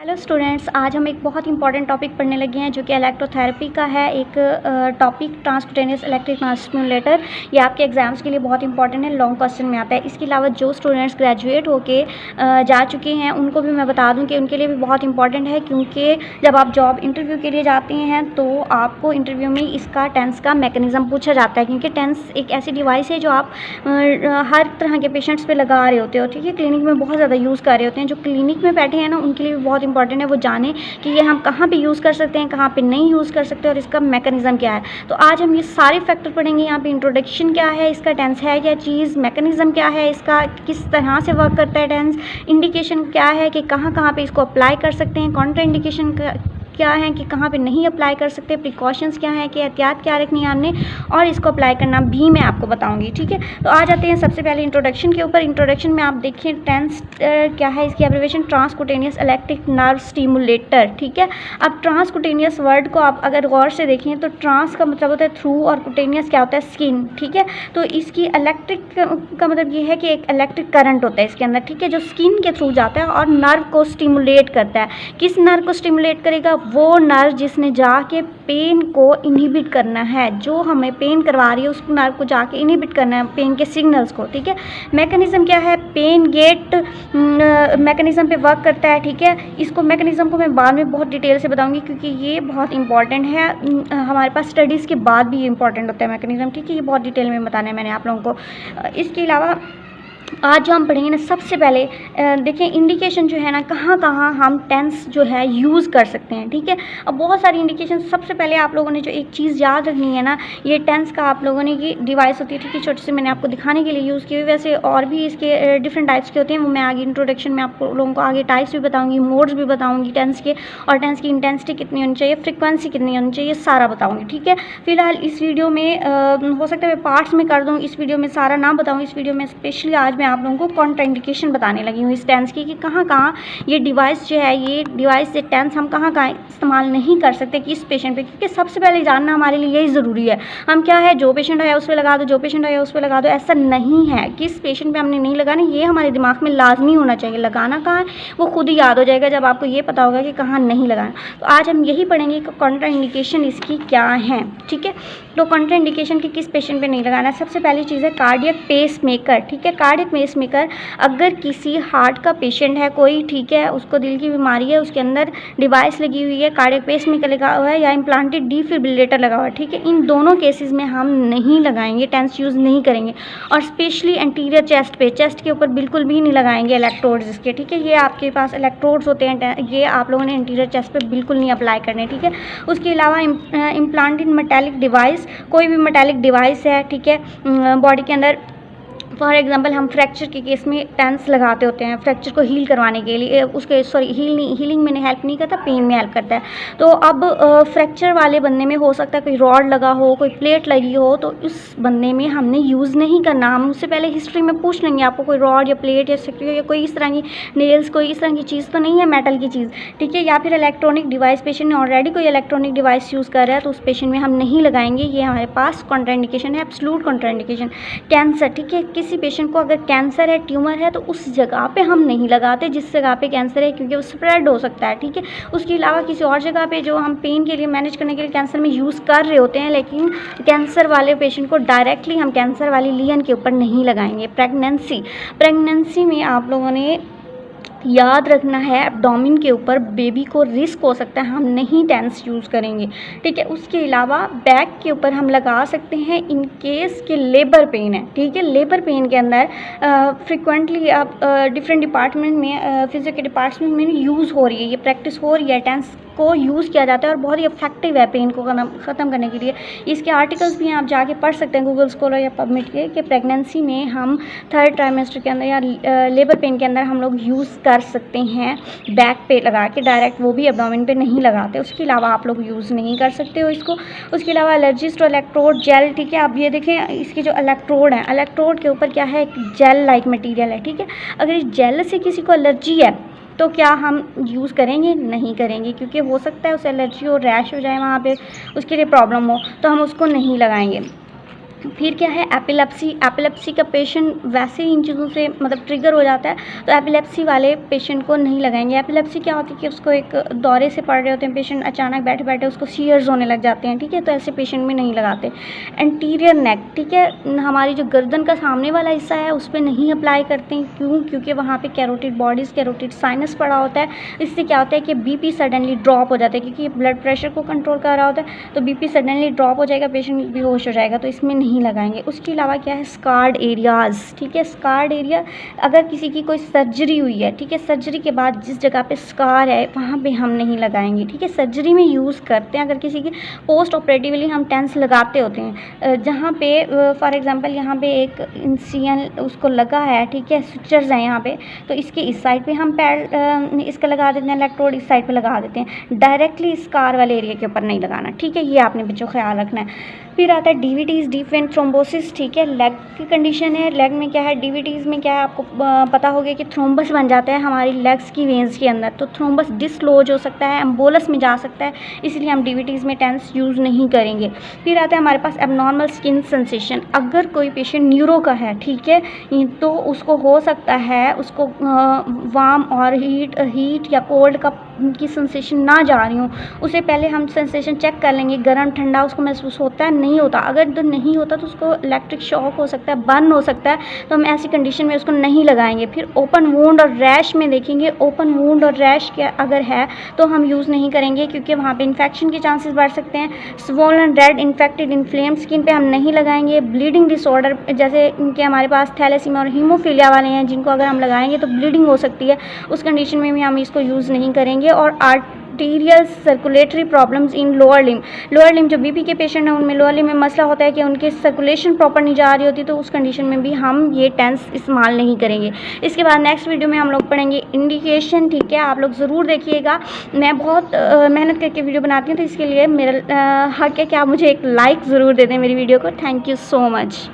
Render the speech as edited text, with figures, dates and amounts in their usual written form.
Hello students, आज हम एक बहुत इंपॉर्टेंट टॉपिक पढ़ने लगे हैं जो कि इलेक्ट्रोथेरेपी का है। एक टॉपिक ट्रांसक्यूटेनियस इलेक्ट्रिक स्टिमुलेटर। ये आपके एग्जाम्स के लिए बहुत इंपॉर्टेंट है, लॉन्ग क्वेश्चन में आता है। इसके अलावा जो स्टूडेंट्स ग्रेजुएट होके जा चुके हैं उनको भी मैं बता दूं कि उनके लिए भी बहुत इंपॉर्टेंट है, क्योंकि जब आप जॉब इंटरव्यू के लिए जाते हैं तो आपको इंटरव्यू में इसका टेंस का मैकेनिज़्म पूछा जाता है, क्योंकि टेंस एक ऐसी डिवाइस है जो आप हर तरह के पेशेंट्स पे लगा रहे होते हो। ठीक है, क्लिनिक में बहुत ज़्यादा यूज़ कर रहे होते हैं। जो क्लिनिक में बैठे हैं ना, उनके लिए भी बहुत इंपॉर्टेंट है वो जाने कि ये हम कहाँ पे यूज़ कर सकते हैं, कहाँ पे नहीं यूज़ कर सकते और इसका मैकेनिज़्म क्या है। तो आज हम ये सारे फैक्टर पढ़ेंगे। यहाँ पे इंट्रोडक्शन क्या है, इसका टेंस है क्या चीज़, मैकेनिज़्म क्या है इसका, किस तरह से वर्क करता है टेंस, इंडिकेशन क्या है कि कहाँ कहाँ पे इसको अप्लाई कर सकते हैं, कॉन्ट्रा इंडिकेशन क्या है कि कहाँ पे नहीं अप्लाई कर सकते, प्रिकॉशंस क्या है कि एहतियात क्या रखनी है हमने, और इसको अप्लाई करना भी मैं आपको बताऊंगी। ठीक है, तो आ जाते हैं सबसे पहले इंट्रोडक्शन के ऊपर। इंट्रोडक्शन में आप देखिए टेंस क्या है, इसकी abbreviation transcutaneous electric nerve stimulator. ठीक है, अब ट्रांसक्यूटेनियस वर्ड को आप अगर गौर से देखें तो ट्रांस का मतलब होता है थ्रू और कुटेनियस क्या होता है, स्किन। ठीक है, तो इसकी इलेक्ट्रिक का मतलब ये है कि एक इलेक्ट्रिक करंट होता है इसके अंदर, ठीक है, जो स्किन के थ्रू जाता है और नर्व को स्टिमुलेट करता है। किस नर्व को स्टिमुलेट करेगा? वो नर्व जिसने जाके पेन को इनहिबिट करना है, जो हमें पेन करवा रही है उस नर्व को जाके इनहिबिट करना है, पेन के सिग्नल्स को। ठीक है, मैकेनिज्म क्या है, पेन गेट मैकेनिज्म पे वर्क करता है। ठीक है, इसको मैकेनिज्म को मैं बाद में बहुत डिटेल से बताऊंगी, क्योंकि ये बहुत इंपॉर्टेंट है। हमारे पास स्टडीज़ के बाद भी ये इंपॉर्टेंट होता है मैकेनिज्म। ठीक है, ये बहुत डिटेल में बताना है मैंने आप लोगों को। इसके अलावा आज जो हम पढ़ेंगे ना, सबसे पहले देखिए इंडिकेशन जो है ना, कहाँ कहाँ हम टेंस जो है यूज़ कर सकते हैं। ठीक है, अब बहुत सारी इंडिकेशन। सबसे पहले आप लोगों ने जो एक चीज़ याद रखनी है ना, ये टेंस का आप लोगों ने ये डिवाइस होती है, ठीक है, छोटी सी मैंने आपको दिखाने के लिए यूज़ की हुई। वैसे और भी इसके डिफरेंट टाइप्स के होते हैं, वो मैं आगे इंट्रोडक्शन में आप लोगों को आगे टाइप्स भी बताऊँगी, मोड्स भी बताऊँगी टेंस के, और टेंस की इंटेंसिटी कितनी होनी चाहिए, फ्रिक्वेंसी कितनी होनी चाहिए, सारा बताऊँगी। ठीक है, फिलहाल इस वीडियो में हो सकता है मैं पार्ट्स में कर दूँ, इस वीडियो में सारा ना बताऊँ। इस वीडियो में स्पेशली आज मैं आप लोगों को कॉन्ट्राइंडिकेशन बताने लगी हूँ इस टेंस की, कि कहाँ कहाँ ये डिवाइस जो है, ये डिवाइस से टेंस हम कहाँ कहाँ इस्तेमाल नहीं कर सकते किस पेशेंट पे, क्योंकि सबसे पहले जानना हमारे लिए यही ज़रूरी है। हम क्या है, जो पेशेंट है उस पर लगा दो, जो पेशेंट है उस पर लगा दो, ऐसा नहीं है। किस पेशेंट पे हमने नहीं लगाना, ये हमारे दिमाग में लाजमी होना चाहिए। लगाना कहाँ है वो खुद ही याद हो जाएगा जब आपको ये पता होगा कि कहाँ नहीं लगाना। तो आज हम यही पढ़ेंगे कि कॉन्ट्राइंडिकेशन इसकी क्या है। ठीक है, तो कॉन्ट्राइंडिकेशन की किस पेशेंट पे नहीं लगाना है। सबसे पहली चीज़ है कार्डियक पेस मेकर। ठीक है, कार्डियक पेस मेकर अगर किसी हार्ट का पेशेंट है कोई, ठीक है, उसको दिल की बीमारी है, उसके अंदर डिवाइस लगी हुई है, कार्डियक पेस मेकर लगा हुआ है या इम्प्लांटेड डिफिब्रिलेटर लगा हुआ है, ठीक है, इन दोनों केसेस में हम नहीं लगाएंगे, टेंस यूज़ नहीं करेंगे। और स्पेशली एंटीरियर चेस्ट पे, चेस्ट के ऊपर बिल्कुल भी नहीं लगाएंगे इलेक्ट्रोड्स इसके। ठीक है, ये आपके पास इलेक्ट्रोड्स होते हैं, ये आप लोगों ने एंटीरियर चेस्ट पे बिल्कुल नहीं अप्लाई करने। ठीक है, उसके अलावा इम्प्लांटेड मेटालिक डिवाइस, कोई भी मेटालिक डिवाइस है, ठीक है, बॉडी के अंदर, फॉर एग्जांपल हम फ्रैक्चर के केस में टेंस लगाते होते हैं, फ्रैक्चर को हील करवाने के लिए, उसके हीलिंग में हेल्प नहीं करता, पेन में हेल्प करता है। तो अब फ्रैक्चर वाले बंदे में हो सकता है कोई रॉड लगा हो, कोई प्लेट लगी हो, तो उस बंदे में हमने यूज़ नहीं करना। हम उससे पहले हिस्ट्री में पूछ लेंगे आपको कोई रॉड या प्लेट या या कोई इस तरह की नेल्स, कोई इस तरह की चीज़ तो नहीं है, मेटल की चीज़। ठीक है, या फिर इलेक्ट्रॉनिक डिवाइस, पेशेंट ने ऑलरेडी कोई इलेक्ट्रॉनिक डिवाइस यूज़ कर रहा है तो उस पेशेंट में हम नहीं लगाएंगे। ये हमारे पास कॉन्ट्राइंडिकेशन है, एब्सोल्यूट कॉन्ट्राइंडिकेशन। कैंसर, ठीक है, किसी पेशेंट को अगर कैंसर है, ट्यूमर है, तो उस जगह पे हम नहीं लगाते जिस जगह पे कैंसर है, क्योंकि वो स्प्रेड हो सकता है। ठीक है, उसके अलावा किसी और जगह पे जो हम पेन के लिए मैनेज करने के लिए कैंसर में यूज़ कर रहे होते हैं, लेकिन कैंसर वाले पेशेंट को डायरेक्टली हम कैंसर वाली लीजन के ऊपर नहीं लगाएंगे। प्रेगनेंसी में आप लोगों ने याद रखना है, एब्डोमेन के ऊपर बेबी को रिस्क हो सकता है, हम नहीं टेंस यूज़ करेंगे। ठीक है, उसके अलावा बैक के ऊपर हम लगा सकते हैं इन केस के लेबर पेन है। ठीक है, लेबर पेन के अंदर फ्रिक्वेंटली आप डिफरेंट डिपार्टमेंट में, फिजियो के डिपार्टमेंट में यूज़ हो रही है, ये प्रैक्टिस हो रही है, टेंस को यूज़ किया जाता है और बहुत ही इफेक्टिव है पेन को ख़त्म करने के लिए। इसके आर्टिकल्स भी आप जाके पढ़ सकते हैं गूगल स्कॉलर या पबमेड के, कि प्रेगनेंसी में हम थर्ड ट्राइमेस्टर के अंदर या लेबर पेन के अंदर हम लोग यूज़ कर सकते हैं बैक पे लगा के, डायरेक्ट, वो भी एब्डोमेन पे नहीं लगाते। उसके अलावा आप लोग यूज़ नहीं कर सकते हो इसको। उसके अलावा एलर्जिस्ट और इलेक्ट्रोड जेल, ठीक है, आप ये देखें इसके जो इलेक्ट्रोड हैं, इलेक्ट्रोड के ऊपर क्या है, एक जेल लाइक मटीरियल है। ठीक है, अगर इस जेल से किसी को एलर्जी है तो क्या हम यूज़ करेंगे? नहीं करेंगे, क्योंकि हो सकता है उसे एलर्जी हो, रैश हो जाए वहाँ पे, उसके लिए प्रॉब्लम हो, तो हम उसको नहीं लगाएंगे। फिर क्या है एपिलेप्सी। एपिलेप्सी का पेशेंट वैसे ही इन चीज़ों से मतलब ट्रिगर हो जाता है, तो एपिलेप्सी वाले पेशेंट को नहीं लगाएंगे। एपिलेप्सी क्या होती है कि उसको एक दौरे से पड़ रहे होते हैं पेशेंट, अचानक बैठे बैठे उसको सीयर्स होने लग जाते हैं, ठीक है, तो ऐसे पेशेंट में नहीं लगाते। एंटीरियर नेक, ठीक है, हमारी जो गर्दन का सामने वाला हिस्सा है उस पर नहीं अप्लाई करते हैं। क्यों? क्योंकि वहाँ पे कैरोटिड बॉडीज़, कैरोटिड साइनस पड़ा होता है। इससे क्या होता है कि बीपी सडनली ड्रॉप हो जाता है, क्योंकि ब्लड प्रेशर को कंट्रोल कर रहा होता है, तो बीपी सडनली ड्रॉप हो जाएगा, पेशेंट बेहोश हो जाएगा, तो इसमें नहीं लगाएंगे। उसके अलावा क्या है स्कार्ड एरियाज़, ठीक है, स्कार्ड एरिया अगर किसी की कोई सर्जरी हुई है, ठीक है, सर्जरी के बाद जिस जगह पे स्कार है वहाँ पे हम नहीं लगाएंगे, ठीक है। सर्जरी में यूज़ करते हैं, अगर किसी की पोस्ट ऑपरेटिवली हम टेंस लगाते होते हैं, जहाँ पे फॉर एग्जांपल यहाँ पे एक इंसियन उसको लगा है, ठीक है, स्विचर्स हैं यहाँ पे, तो इसके इस साइड पे हम पैड इसका लगा देते हैं, इलेक्ट्रोड इस साइड पे लगा देते हैं, डायरेक्टली स्कार वाले एरिया के ऊपर नहीं लगाना, ठीक है, ये आपने बच्चों ख्याल रखना है। फिर आता है डीवीटीज़, डीप वेन थ्रोम्बोसिस, ठीक है, लेग की कंडीशन है। लेग में क्या है, डीवीटीज़ में क्या है, आपको पता हो गया कि थ्रोम्बस बन जाता है हमारी लेग्स की वेंस के अंदर, तो थ्रोम्बस डिसलॉज हो सकता है, एम्बोलस में जा सकता है, इसलिए हम डीवीटीज़ में टेंस यूज़ नहीं करेंगे। फिर आता है हमारे पास एबनॉर्मल स्किन सेंसेशन। अगर कोई पेशेंट न्यूरो का है, ठीक है, तो उसको हो सकता है उसको वार्म और हीट या कोल्ड का की सेंसेशन ना जा रही हूँ, उसे पहले हम सेंसेशन चेक कर लेंगे, गर्म ठंडा उसको महसूस होता है नहीं होता। अगर तो नहीं होता तो उसको इलेक्ट्रिक शॉक हो सकता है, बर्न हो सकता है, तो हम ऐसी कंडीशन में उसको नहीं लगाएंगे। फिर ओपन वुंड और रैश में देखेंगे, ओपन वुंड और रैश क्या अगर है तो हम यूज़ नहीं करेंगे, क्योंकि वहाँ पे इन्फेक्शन के चांसेस बढ़ सकते हैं। Swollen red infected inflamed skin पे हम नहीं लगाएंगे। ब्लीडिंग डिसऑर्डर जैसे इनके हमारे पास थैलेसीमिया और हीमोफीलिया वाले हैं, जिनको अगर हम लगाएंगे तो ब्लीडिंग हो सकती है, उस कंडीशन में भी हम इसको यूज़ नहीं करेंगे। और arterial circulatory problems in lower limb जो बीपी के पेशेंट हैं उनमें लोअर लिम में मसला होता है कि उनकी सर्कुलेशन प्रॉपर नहीं जा रही होती, तो उस कंडीशन में भी हम ये टेंस इस्तेमाल नहीं करेंगे। इसके बाद नेक्स्ट वीडियो में हम लोग पढ़ेंगे इंडिकेशन, ठीक है, आप लोग ज़रूर देखिएगा। मैं बहुत मेहनत करके वीडियो बनाती हूँ, तो इसके लिए मेरा हक है कि आप मुझे एक लाइक ज़रूर दे दें मेरी वीडियो को। Thank you so much.